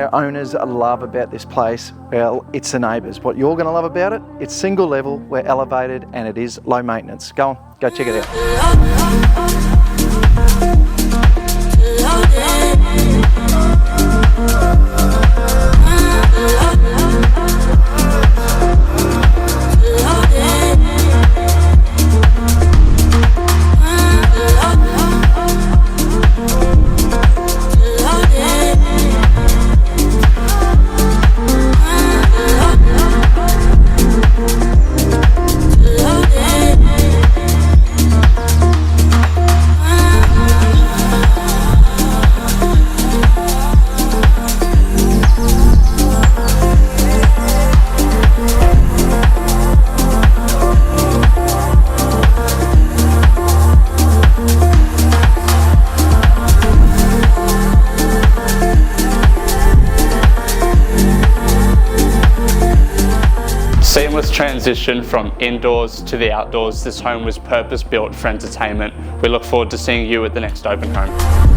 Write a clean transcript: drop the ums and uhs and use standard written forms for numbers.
our owners love about this place, well, it's the neighbours. What you're going to love about it, it's single level, we're elevated, and it is low maintenance. Go on, go check it out. Seamless transition from indoors to the outdoors. This home was purpose built for entertainment. We look forward to seeing you at the next open home.